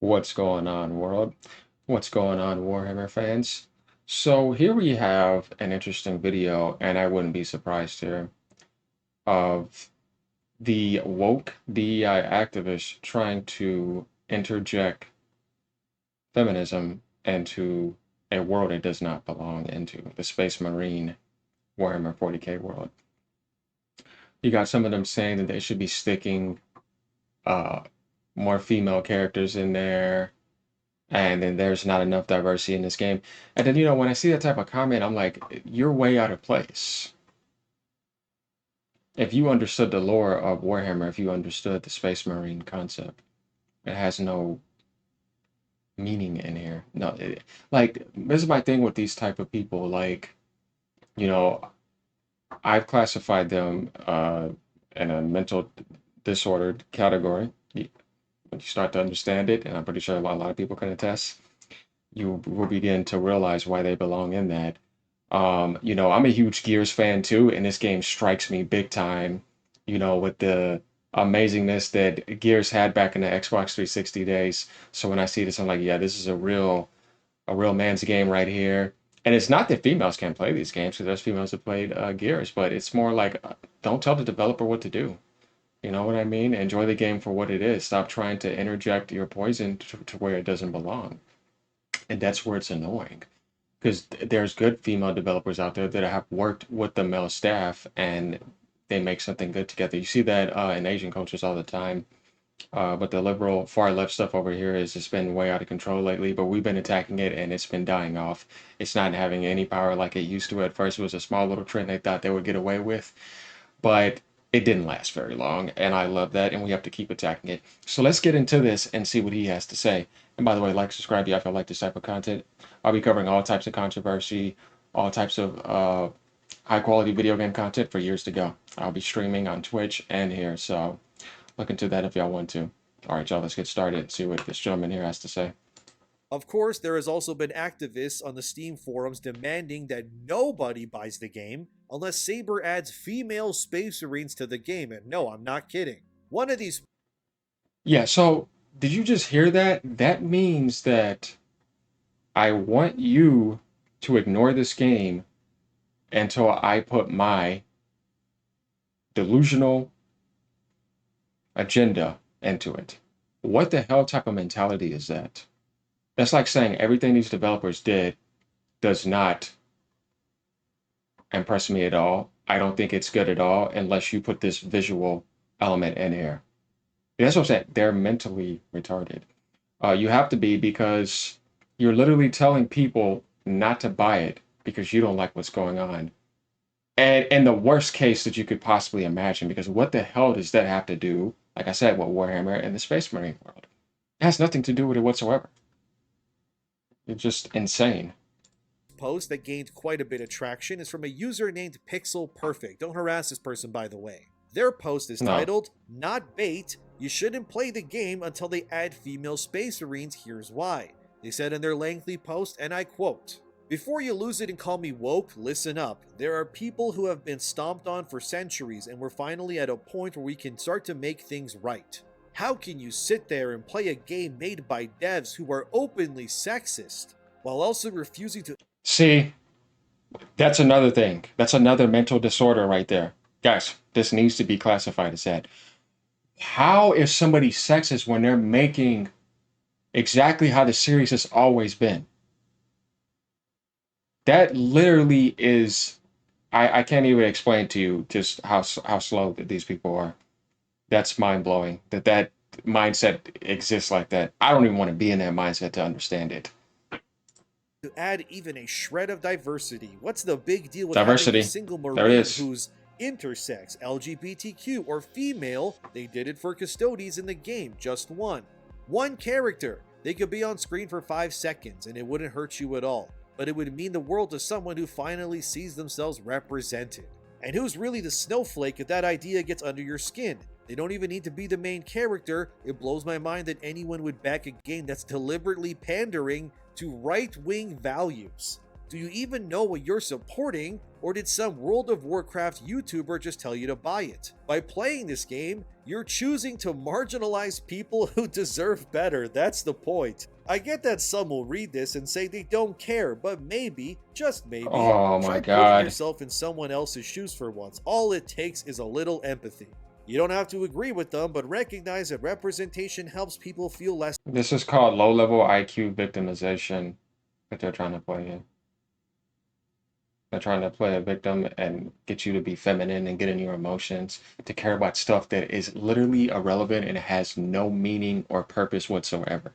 What's going on, world? What's going on, Warhammer fans? So here we have an interesting video, and I wouldn't be surprised here, of the woke DEI activists trying to interject feminism into a world it does not belong into, the Space Marine Warhammer 40K world. You got some of them saying that they should be sticking uh, more female characters in there, and then there's not enough diversity in this game. And then, when I see that type of comment, I'm like, you're way out of place. If you understood the lore of Warhammer, if you understood the Space Marine concept, it has no meaning in here. No, like, this is my thing with these type of people. Like, you know, I've classified them in a mental disordered category. When you start to understand it, and I'm pretty sure a lot of people can attest, you will begin to realize why they belong in that. I'm a huge Gears fan too, and this game strikes me big time, with the amazingness that Gears had back in the Xbox 360 days. So when I see this, I'm like, yeah, this is a real man's game right here. And it's not that females can't play these games, because there's females that played Gears, but it's more like, don't tell the developer what to do. You know what I mean? Enjoy the game for what it is. Stop trying to interject your poison to where it doesn't belong. And that's where it's annoying, because there's good female developers out there that have worked with the male staff and they make something good together. You see that in Asian cultures all the time. But the liberal far left stuff over here has just been way out of control lately. But we've been attacking it and it's been dying off. It's not having any power like it used to. At first, it was a small little trend they thought they would get away with, but it didn't last very long. And I love that. And we have to keep attacking it. So let's get into this and see what he has to say. And by the way, like, subscribe if you like this type of content. I'll be covering all types of controversy, all types of high quality video game content for years to go. I'll be streaming on Twitch and here. So look into that if y'all want to. All right, y'all, let's get started and see what this gentleman here has to say. Of course, there has also been activists on the Steam forums demanding that nobody buys the game unless Saber adds female space marines to the game, and no, I'm not kidding. One of these Yeah, so did you just hear that? That means that I want you to ignore this game until I put my delusional agenda into it. What the hell type of mentality is that? That's like saying everything these developers did does not impress me at all. I don't think it's good at all unless you put this visual element in here. That's what I'm saying. They're mentally retarded. You have to be, because you're literally telling people not to buy it because you don't like what's going on. And in the worst case that you could possibly imagine, because what the hell does that have to do, like I said, with Warhammer and the Space Marine world? It has nothing to do with it whatsoever. It's just insane. post that gained quite a bit of traction is from a user named Pixel Perfect. Don't harass this person, by the way. Their post is No. titled, Not Bait, You Shouldn't Play the Game Until They Add Female Space Marines, Here's Why. They said in their lengthy post, and I quote, Before you lose it and call me woke, listen up. There are people who have been stomped on for centuries, and we're finally at a point where we can start to make things right. How can you sit there and play a game made by devs who are openly sexist, while also refusing to... See, that's another thing. That's another mental disorder right there. Guys, this needs to be classified as that. How is somebody sexist when they're making exactly how the series has always been? That literally is, I can't even explain to you just how slow that these people are. That's mind blowing that mindset exists like that. I don't even want to be in that mindset to understand it. to add even a shred of diversity. What's the big deal with having a Diversity. single There it Marine is. who's intersex, LGBTQ, or female? They did it for Custodes in the game, just one. One character. They could be on screen for 5 seconds and it wouldn't hurt you at all, but it would mean the world to someone who finally sees themselves represented. And who's really the snowflake if that idea gets under your skin? They don't even need to be the main character. It blows my mind that anyone would back a game that's deliberately pandering to right-wing values. Do you even know what you're supporting, or did some World of Warcraft YouTuber just tell you to buy it? By playing this game, you're choosing to marginalize people who deserve better. That's the point. I get that some will read this and say they don't care, but maybe, just maybe, Oh my try putting God. yourself in someone else's shoes for once. All it takes is a little empathy. You don't have to agree with them, but recognize that representation helps people feel less. This is called low-level IQ victimization that they're trying to play in. They're trying to play a victim and get you to be feminine and get in your emotions, to care about stuff that is literally irrelevant and has no meaning or purpose whatsoever.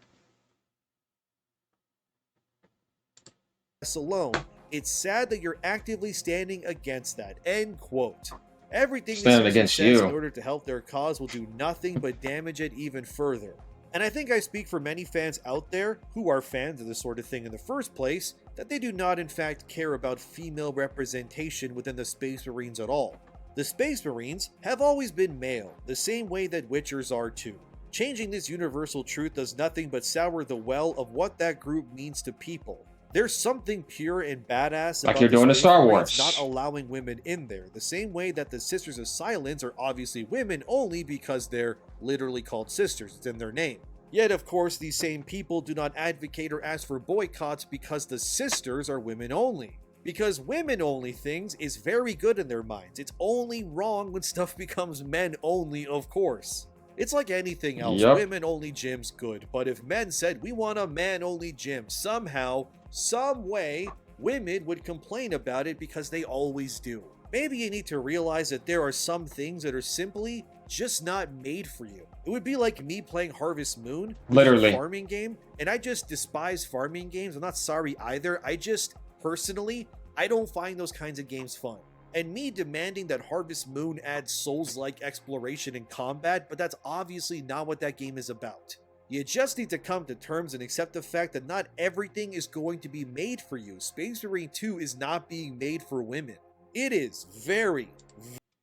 Alone. It's sad that you're actively standing against that. End quote. Everything Standing this against says in you. order to help their cause will do nothing but damage it even further. And I think I speak for many fans out there who are fans of this sort of thing in the first place, that they do not in fact care about female representation within the Space Marines at all. The Space Marines have always been male, the same way that Witchers are too. Changing this universal truth does nothing but sour the well of what that group means to people. There's something pure and badass Like about you're the doing to Space Star Marines Wars. not allowing women in there, the same way that the Sisters of Silence are obviously women only because they're literally called sisters, it's in their name. Yet of course these same people do not advocate or ask for boycotts because the sisters are women only. Because women only things is very good in their minds. It's only wrong when stuff becomes men only, of course. It's like anything else, Yep. women only gym's good, but if men said we want a man only gym, somehow, some way, women would complain about it because they always do. Maybe you need to realize that there are some things that are simply just not made for you. It would be like me playing Harvest Moon, which is Literally. a farming game, and I just despise farming games. I'm not sorry either. I just, personally, I don't find those kinds of games fun. And me demanding that Harvest Moon adds Souls-like exploration and combat, but that's obviously not what that game is about. You just need to come to terms and accept the fact that not everything is going to be made for you. Space Marine 2 is not being made for women. It is very.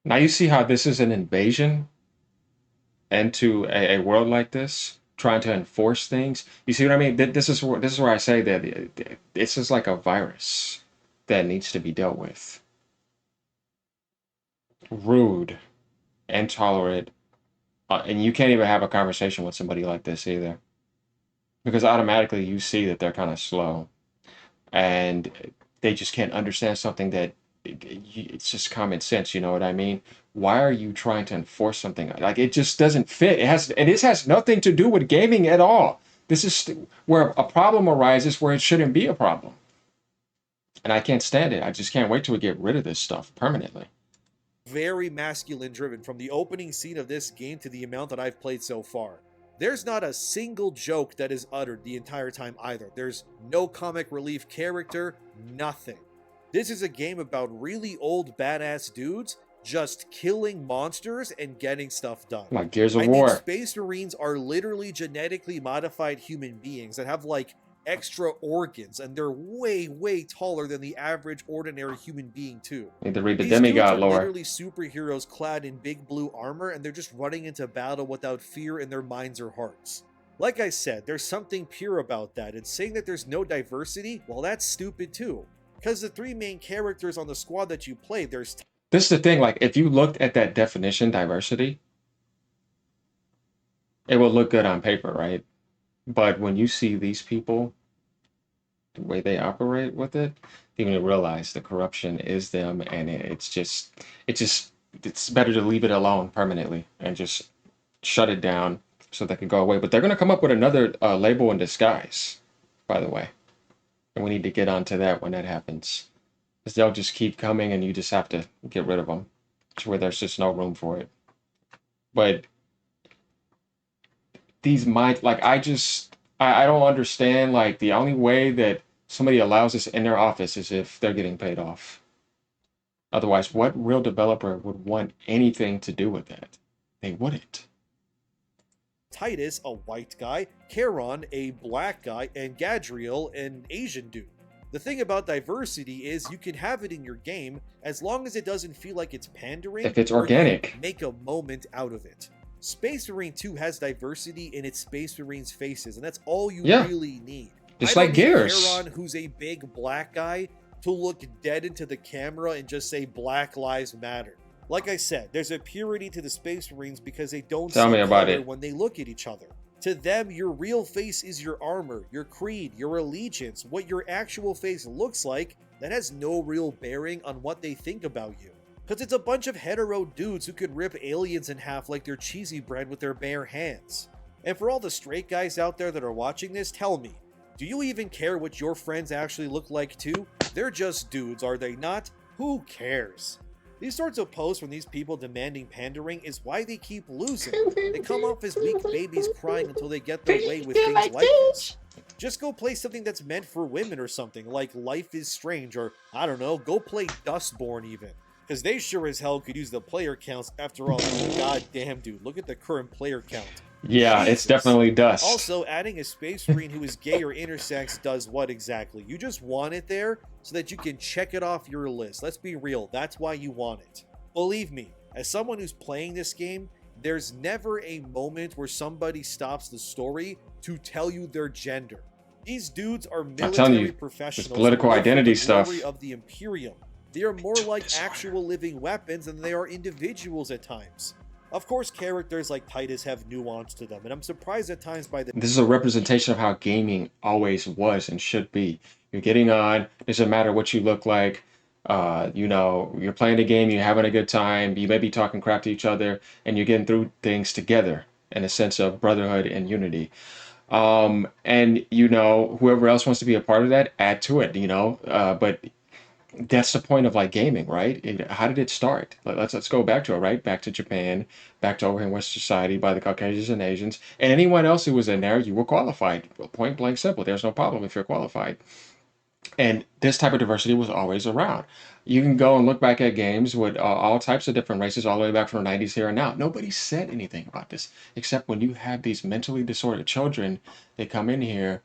Now you see how this is an invasion into a world like this, trying to enforce things. You see what I mean? This is where I say that this is like a virus that needs to be dealt with. Rude, intolerant, and you can't even have a conversation with somebody like this either, because automatically you see that they're kind of slow, and they just can't understand something that it's just common sense. You know what I mean? Why are you trying to enforce something like it just doesn't fit? And this has nothing to do with gaming at all. This is where a problem arises where it shouldn't be a problem, and I can't stand it. I just can't wait till we get rid of this stuff permanently. Very masculine driven from the opening scene of this game to the amount that I've played so far. There's not a single joke that is uttered the entire time either. There's no comic relief character, nothing. This is a game about really old badass dudes just killing monsters and getting stuff done. Like Gears of I War. think Space Marines are literally genetically modified human beings that have like extra organs, and they're way, way taller than the average ordinary human being too. Need to read the These dudes demigod are lore. literally superheroes clad in big blue armor, and they're just running into battle without fear in their minds or hearts. Like I said, there's something pure about that, and saying that there's no diversity, well, that's stupid too. Because the three main characters on the squad that you play, there's This is the thing, like, if you looked at that definition, diversity, it will look good on paper, right? But when you see these people, the way they operate with it, you're going to realize the corruption is them, and it's better to leave it alone permanently and just shut it down so that can go away. But they're going to come up with another label in disguise, by the way. And we need to get onto that when that happens. Because they'll just keep coming and you just have to get rid of them to where there's just no room for it. But these might, like, I don't understand, like, the only way that somebody allows this in their office is if they're getting paid off. Otherwise, what real developer would want anything to do with that? They wouldn't. Titus, a white guy, Charon, a black guy, and Gadriel, an Asian dude. The thing about diversity is you can have it in your game as long as it doesn't feel like it's pandering. If it's or you organic. make a moment out of it. Space Marine 2 has diversity in its Space Marines faces, and that's all you Yeah. really need. Just I like don't need Gears. Charon, who's a big black guy, to look dead into the camera and just say Black Lives Matter. Like I said, there's a purity to the Space Marines because they don't Tell see me about color it. when they look at each other. To them, your real face is your armor, your creed, your allegiance, what your actual face looks like. That has no real bearing on what they think about you. Because it's a bunch of hetero dudes who could rip aliens in half like they're cheesy bread with their bare hands. And for all the straight guys out there that are watching this, tell me, do you even care what your friends actually look like too? They're just dudes, are they not? Who cares? These sorts of posts from these people demanding pandering is why they keep losing. They come off as weak babies crying until they get their way with things like this. Just go play something that's meant for women or something, like Life is Strange, or I don't know, go play Dustborn even. Because they sure as hell could use the player counts. After all, goddamn dude, look at the current player count. Yeah, Jesus. it's definitely dust. Also, adding a Space Marine who is gay or intersex does what exactly? You just want it there so that you can check it off your list. Let's be real, that's why you want it. Believe me, as someone who's playing this game, there's never a moment where somebody stops the story to tell you their gender. These dudes are military professionals. This political identity stuff. Of the Imperium. They are more like actual living weapons than they are individuals at times. Of course, characters like Titus have nuance to them, and I'm surprised at times by the... This is a representation of how gaming always was and should be. You're getting on, it doesn't matter what you look like, you know, you're playing a game, you're having a good time, you may be talking crap to each other, and you're getting through things together in a sense of brotherhood and unity. And, you know, whoever else wants to be a part of that, add to it, you know, but that's the point of like gaming, right? How did it start? Let's go back to it, right? Back to Japan, back to over here in Western society by the Caucasians and Asians, and anyone else who was in there, you were qualified. Point blank simple. There's no problem if you're qualified. And this type of diversity was always around. You can go and look back at games with all types of different races all the way back from the 90s here and now. Nobody said anything about this, except when you have these mentally disordered children, they come in here,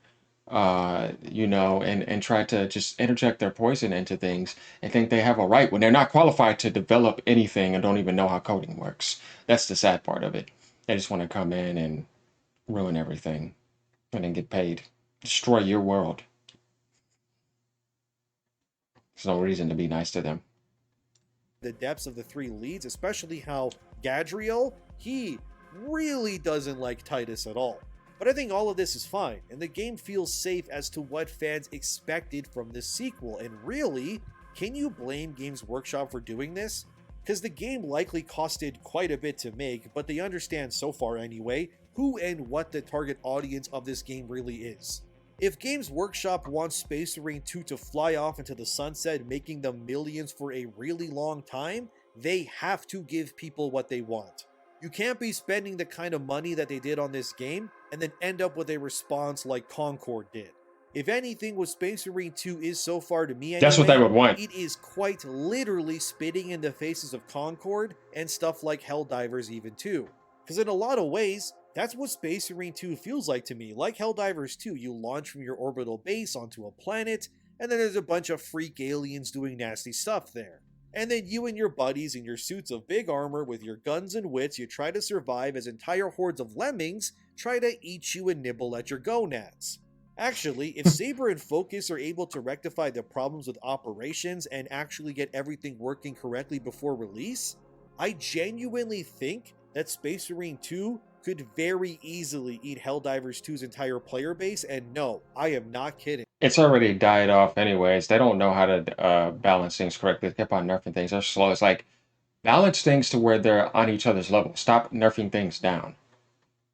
you know, and try to just interject their poison into things and think they have a right when they're not qualified to develop anything and don't even know how coding works. That's the sad part of it. They just want to come in and ruin everything and then get paid, destroy your world. There's no reason to be nice to them. The depths of the three leads, especially how Gadriel, he really doesn't like Titus at all. But I think all of this is fine, and the game feels safe as to what fans expected from this sequel. And really, can you blame Games Workshop for doing this? Because the game likely costed quite a bit to make, but they understand so far anyway, who and what the target audience of this game really is. If Games Workshop wants Space Marine 2 to fly off into the sunset, making them millions for a really long time, they have to give people what they want. You can't be spending the kind of money that they did on this game and then end up with a response like Concord did. If anything, what Space Marine 2 is so far to me anyway, that's what they would want. It is quite literally spitting in the faces of Concord and stuff like Helldivers even too. Because in a lot of ways, that's what Space Marine 2 feels like to me. Like Helldivers 2, you launch from your orbital base onto a planet, and then there's a bunch of freak aliens doing nasty stuff there. And then you and your buddies in your suits of big armor with your guns and wits, you try to survive as entire hordes of lemmings try to eat you and nibble at your gonads. Actually, if Saber and Focus are able to rectify the problems with operations and actually get everything working correctly before release, I genuinely think that Space Marine 2 could very easily eat Helldivers 2's entire player base, and no, I am not kidding. It's already died off anyways. They don't know how to balance things correctly. They kept on nerfing things. They're slow. It's like, balance things to where they're on each other's level. Stop nerfing things down.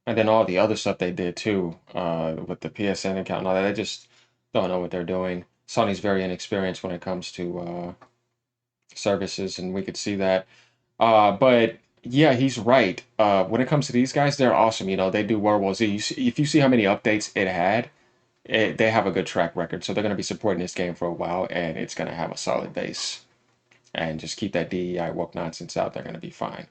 And then all the other stuff they did too, with the PSN account and all that, they just don't know what they're doing. Sony's very inexperienced when it comes to services, and we could see that. But yeah, he's right. When it comes to these guys, they're awesome. You know, they do World War Z. If you see how many updates it had, they have a good track record. So they're going to be supporting this game for a while, and it's going to have a solid base. And just keep that DEI woke nonsense out. They're going to be fine.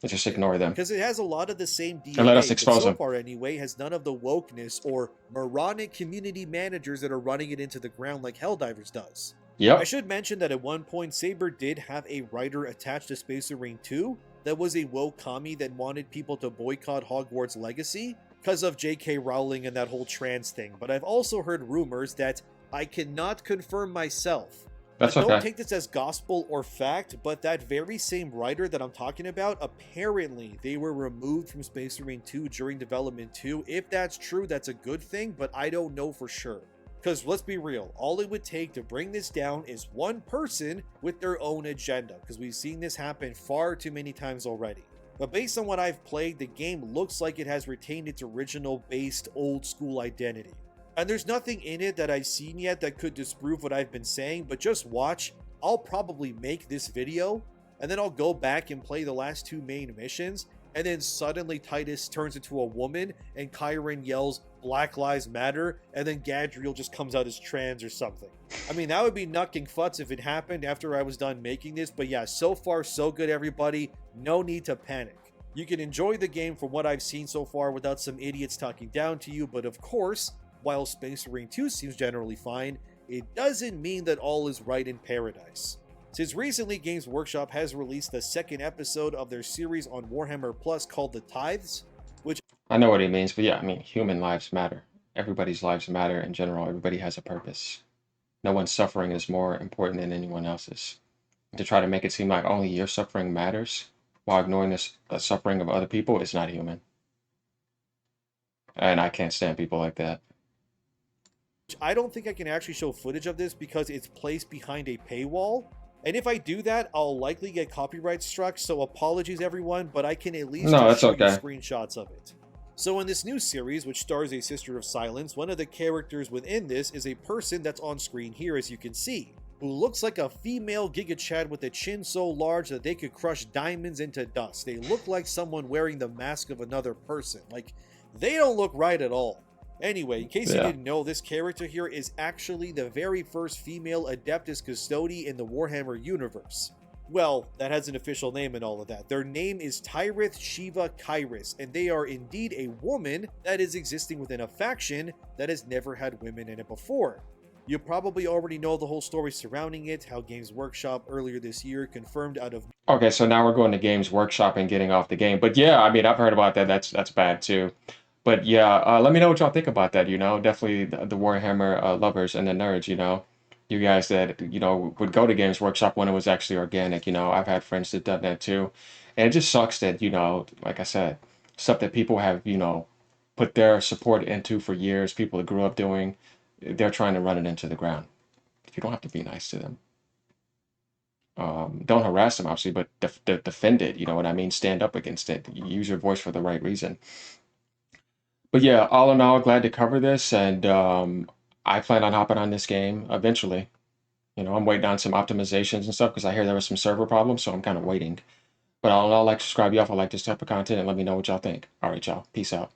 Let's just ignore them. Because it has a lot of the same DNA, and let us expose but so them. far anyway, has none of the wokeness or moronic community managers that are running it into the ground like Helldivers does. Yep. I should mention that at one point, Saber did have a writer attached to Space Marine 2 that was a woke commie that wanted people to boycott Hogwarts Legacy because of J.K. Rowling and that whole trans thing. But I've also heard rumors that I cannot confirm myself. That's Don't okay. take this as gospel or fact, but that very same writer that I'm talking about, apparently they were removed from Space Marine 2 during development 2. If that's true, that's a good thing, but I don't know for sure. Because let's be real, all it would take to bring this down is one person with their own agenda, because we've seen this happen far too many times already. But based on what I've played, the game looks like it has retained its original based old school identity. And there's nothing in it that I've seen yet that could disprove what I've been saying, but just watch. I'll probably make this video, and then I'll go back and play the last two main missions, and then suddenly Titus turns into a woman, and Kyron yells, Black Lives Matter, and then Gadriel just comes out as trans or something. I mean, that would be knucking futz if it happened after I was done making this, but yeah, so far so good, everybody. No need to panic. You can enjoy the game from what I've seen so far without some idiots talking down to you, but of course, while Space Marine 2 seems generally fine, it doesn't mean that all is right in paradise. Since recently, Games Workshop has released the second episode of their series on Warhammer Plus called The Tithes, which I know what he means, but yeah, I mean, human lives matter. Everybody's lives matter in general. Everybody has a purpose. No one's suffering is more important than anyone else's. To try to make it seem like only your suffering matters while ignoring the suffering of other people is not human. And I can't stand people like that. I don't think I can actually show footage of this because it's placed behind a paywall. And if I do that, I'll likely get copyright struck, so apologies everyone, but I can at least No, just that's show you okay. screenshots of it. So in this new series, which stars a Sister of Silence, one of the characters within this is a person that's on screen here as you can see, who looks like a female Giga Chad with a chin so large that they could crush diamonds into dust. They look like someone wearing the mask of another person. Like, they don't look right at all. Anyway, in case you Yeah. didn't know, this character here is actually the very first female Adeptus Custodi in the Warhammer universe. Well, that has an official name and all of that. Their name is Tyrith Shiva Kairis, and they are indeed a woman that is existing within a faction that has never had women in it before. You probably already know the whole story surrounding it, how Games Workshop earlier this year confirmed out of Okay, so now we're going to Games Workshop and getting off the game. But yeah, I mean, I've heard about that. That's bad too. But yeah, let me know what y'all think about that. Definitely the Warhammer lovers and the nerds. You guys that would go to Games Workshop when it was actually organic. I've had friends that done that too, and it just sucks that like I said, stuff that people have put their support into for years, people that grew up doing, they're trying to run it into the ground. You don't have to be nice to them. Don't harass them, obviously, but defend it. You know what I mean? Stand up against it. Use your voice for the right reason. But yeah, all in all, glad to cover this, and I plan on hopping on this game eventually. I'm waiting on some optimizations and stuff because I hear there was some server problems, so I'm kind of waiting. But all in all, like, subscribe y'all if I like this type of content and let me know what y'all think. All right, y'all. Peace out.